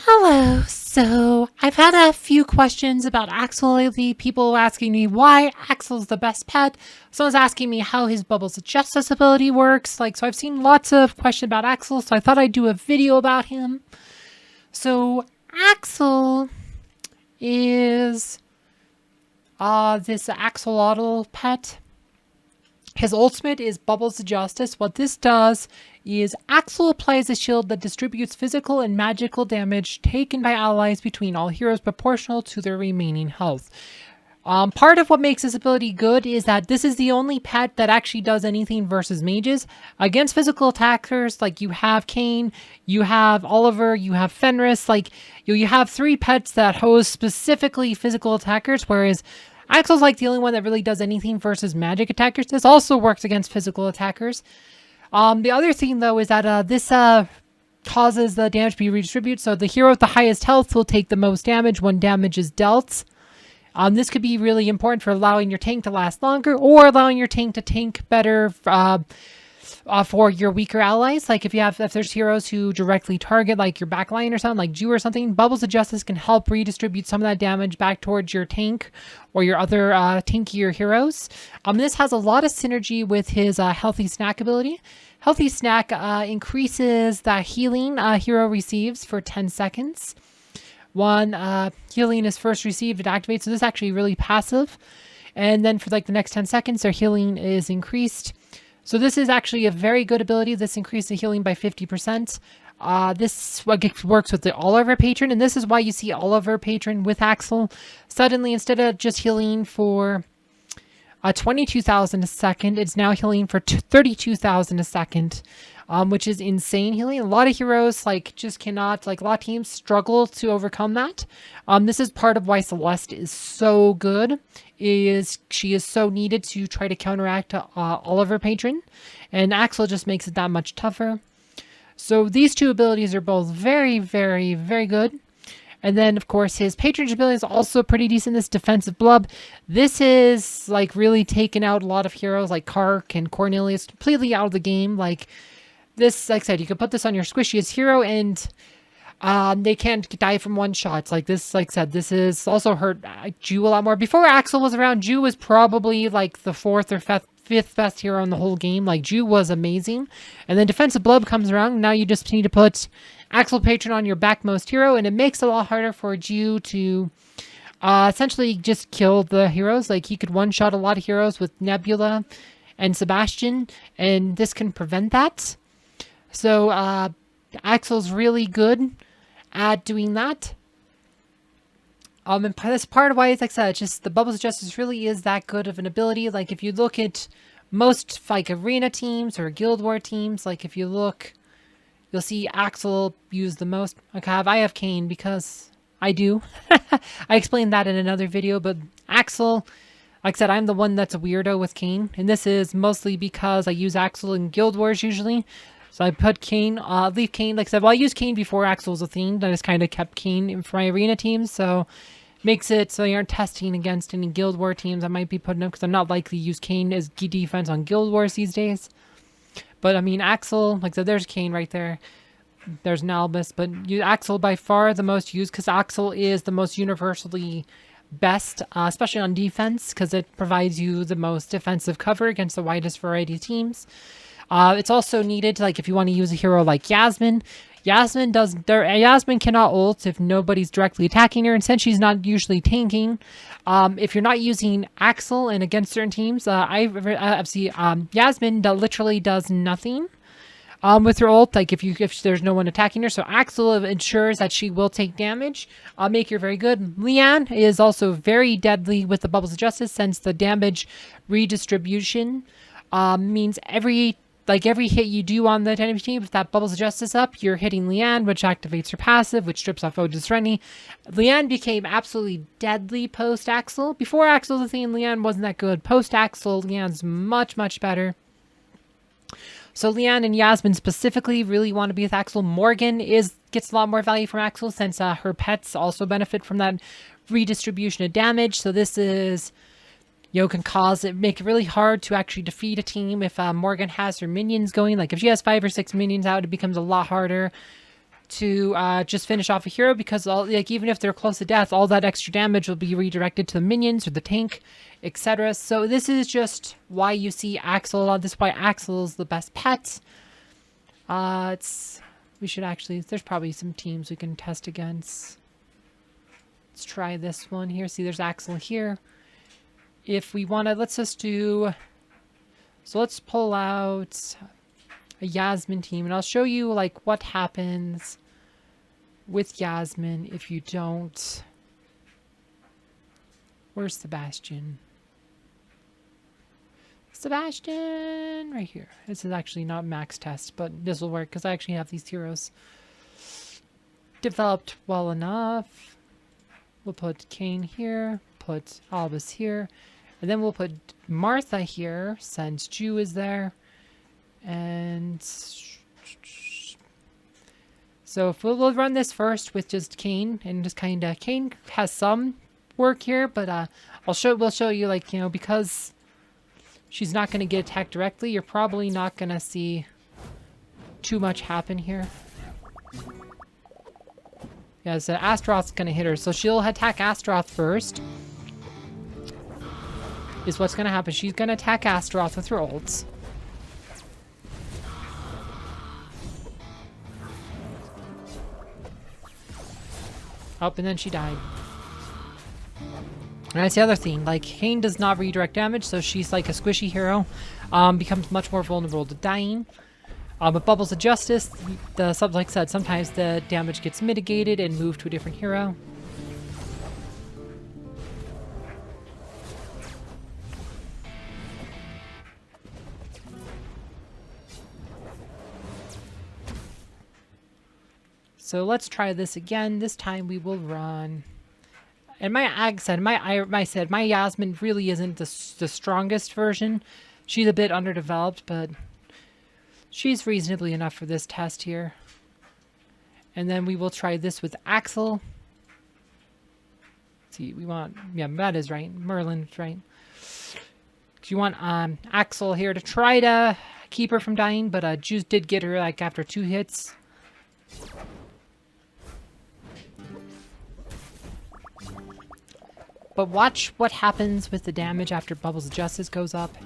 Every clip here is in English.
Hello. So I've had a few questions about Axel lately. People asking me why Axel's the best pet. Someone's asking me how his Bubbles Justice ability works. So I've seen lots of questions about Axel, so I thought I'd do a video about him. So Axel is this axolotl pet. His ultimate is Bubbles of Justice. What this does is Axel applies a shield that distributes physical and magical damage taken by allies between all heroes proportional to their remaining health. Part of what makes this ability good is that this is the only pet that actually does anything versus mages. Against physical attackers, like you have Kane, you have Oliver, you have Fenris, you have three pets that host specifically physical attackers, whereas Axel's the only one that really does anything versus magic attackers. This also works against physical attackers. The other thing, though, is that this causes the damage to be redistributed. So the hero with the highest health will take the most damage when damage is dealt. This could be really important for allowing your tank to last longer or allowing your tank to tank better for your weaker allies. If there's heroes who directly target your backline or something, like Jew or something, Bubbles of Justice can help redistribute some of that damage back towards your tank or your other tankier heroes. This has a lot of synergy with his Healthy Snack ability. Healthy Snack increases the healing a hero receives for 10 seconds. When healing is first received, it activates. So this is actually really passive. And then for the next 10 seconds, their healing is increased. So this is actually a very good ability. This increases the healing by 50%. This works with the Oliver patron, and this is why you see Oliver patron with Axel. Suddenly, instead of just healing for 22,000 a second, it's now healing for 32,000 a second, which is insane healing. A lot of heroes just cannot, a lot of teams struggle to overcome that. This is part of why Celeste is so good. She is so needed to try to counteract Oliver patron, and Axel just makes it that much tougher. So these two abilities are both very, very, very good. And then, of course, his patronage ability is also pretty decent. This defensive blub. This is really taken out a lot of heroes like Kark and Cornelius completely out of the game. This, I said, you can put this on your squishiest hero and they can't die from one shot. This, I said, this is also hurt Jew a lot more. Before Axel was around, Jew was probably the fourth or fifth best hero in the whole game. Jew was amazing. And then defensive blub comes around. Now you just need to put Axel patron on your backmost hero, and it makes it a lot harder for Jew to essentially just kill the heroes. He could one-shot a lot of heroes with Nebula and Sebastian, and this can prevent that. So Axel's really good at doing that. And that's part of why, like I said, it's just the Bubbles of Justice really is that good of an ability. If you look at most arena teams or guild war teams, if you look, you'll see Axel used the most. I have Kane because I do. I explained that in another video, but Axel, like I said, I'm the one that's a weirdo with Kane, and this is mostly because I use Axel in guild wars usually. So I put Kane, leave Kane, like I said, I used Kane before Axel was a thing. I just kind of kept Kane for my arena teams, so makes it so you aren't testing against any guild war teams I might be putting up, because I'm not likely to use Kane as defense on guild wars these days. But I mean, Axel, like I said, there's Kane right there. There's Nalbus, but Axel by far the most used, because Axel is the most universally best, especially on defense, because it provides you the most defensive cover against the widest variety of teams. It's also needed if you want to use a hero like Yasmin. Yasmin cannot ult if nobody's directly attacking her, and since she's not usually tanking, if you're not using Axel and against certain teams, Yasmin literally does nothing with her ult. If there's no one attacking her, so Axel ensures that she will take damage, make her very good. Leanne is also very deadly with the Bubbles of Justice, since the damage redistribution means every hit you do on the enemy team, if that Bubbles of Justice up, you're hitting Leanne, which activates her passive, which strips off Otis Rennie. Leanne became absolutely deadly post-Axel. Before Axel was a thing, Leanne wasn't that good. Post-Axel, Leanne's much, much better. So Leanne and Yasmin specifically really want to be with Axel. Morgan gets a lot more value from Axel, since her pets also benefit from that redistribution of damage. So this is... can make it really hard to actually defeat a team if Morgan has her minions going. If she has 5 or 6 minions out, it becomes a lot harder to just finish off a hero, because even if they're close to death, all that extra damage will be redirected to the minions or the tank, etc. So this is just why you see Axel a lot. This is why Axel is the best pet. We should actually, there's probably some teams we can test against. Let's try this one here. See, there's Axel here. If we want to, let's just do, so let's pull out a Yasmin team, and I'll show you like what happens with Yasmin if you don't. Where's Sebastian? Sebastian! Right here. This is actually not max test, but this will work because I actually have these heroes developed well enough. We'll put Kane here, put Albus here, and then we'll put Martha here since Jew is there. And so if we'll run this first with just Kane, and just kind of, Kane has some work here, but we'll show you, like, you know, because she's not going to get attacked directly, you're probably not going to see too much happen here. Yeah, so Astaroth's going to hit her, so she'll attack Astaroth first. Is what's going to happen. She's going to attack Astaroth with her ults. Oh, and then she died. And that's the other thing. Like, Kane does not redirect damage, so she's like a squishy hero. Becomes much more vulnerable to dying. But Bubbles of Justice, like I said, sometimes the damage gets mitigated and moved to a different hero. So let's try this again. This time we will run. And my Yasmin really isn't the strongest version. She's a bit underdeveloped, but she's reasonably enough for this test here. And then we will try this with Axel. Let's see, we want, yeah, that is right. Merlin's right. You want Axel here to try to keep her from dying, but Juice did get her like after 2 hits. But watch what happens with the damage after Bubbles of Justice goes up.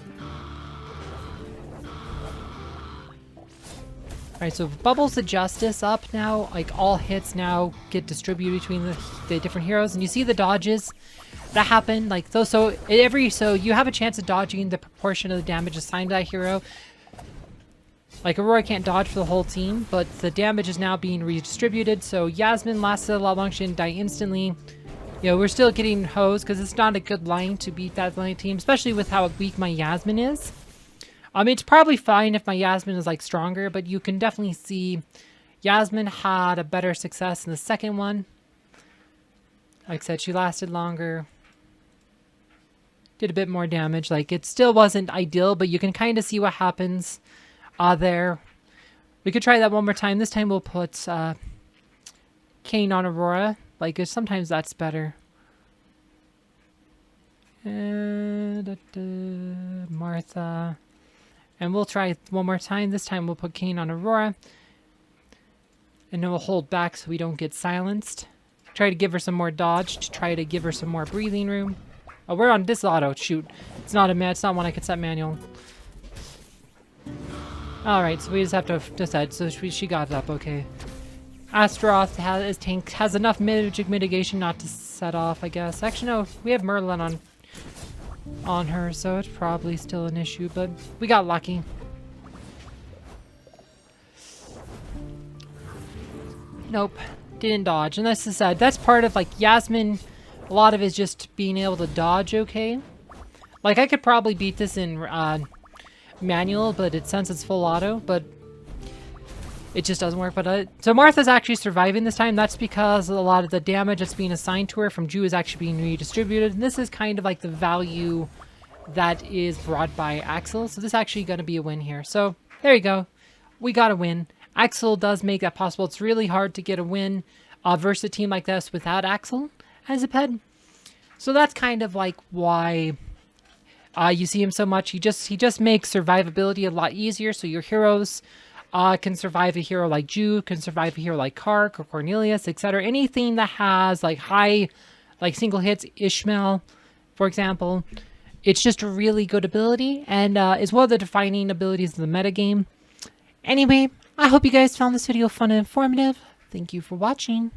Alright, so if Bubbles of Justice up now, like all hits now get distributed between the different heroes, and you see the dodges that happen, like those. So you have a chance of dodging the proportion of the damage assigned to that hero. Like Aurora can't dodge for the whole team, but the damage is now being redistributed. So Yasmin lasted a lot longer, she didn't die instantly. You know, we're still getting hosed because it's not a good line to beat that lane team, especially with how weak my Yasmin is. It's probably fine if my Yasmin is like stronger, but you can definitely see Yasmin had a better success in the second one. Like I said, she lasted longer. Did a bit more damage. Like, it still wasn't ideal, but you can kind of see what happens there. We could try that one more time. This time we'll put Kane on Aurora. Like, sometimes that's better. Martha. And we'll try one more time. This time we'll put Kane on Aurora. And then we'll hold back so we don't get silenced. Try to give her some more dodge to try to give her some more breathing room. Oh, we're on this auto. Shoot. It's not one I can set manual. Alright, so we just have to decide. So she got it up, okay. Astaroth has enough magic mitigation not to set off, I guess. Actually, no, we have Merlin on her, so it's probably still an issue, but we got lucky. Nope, didn't dodge. And as I said, that's part of, like, Yasmin, a lot of it is just being able to dodge okay. Like, I could probably beat this in manual, but since it's full auto, but it just doesn't work. But so Martha's actually surviving this time. That's because a lot of the damage that's being assigned to her from Jew is actually being redistributed. And this is kind of like the value that is brought by Axel. So this is actually going to be a win here. So there you go. We got a win. Axel does make that possible. It's really hard to get a win versus a team like this without Axel as a pet. So that's kind of like why you see him so much. He just makes survivability a lot easier. So your heroes can survive a hero like Jude, can survive a hero like Kark or Cornelius, etc. Anything that has like high, like single hits, Ishmael, for example. It's just a really good ability, and is one of the defining abilities of the metagame. Anyway, I hope you guys found this video fun and informative. Thank you for watching.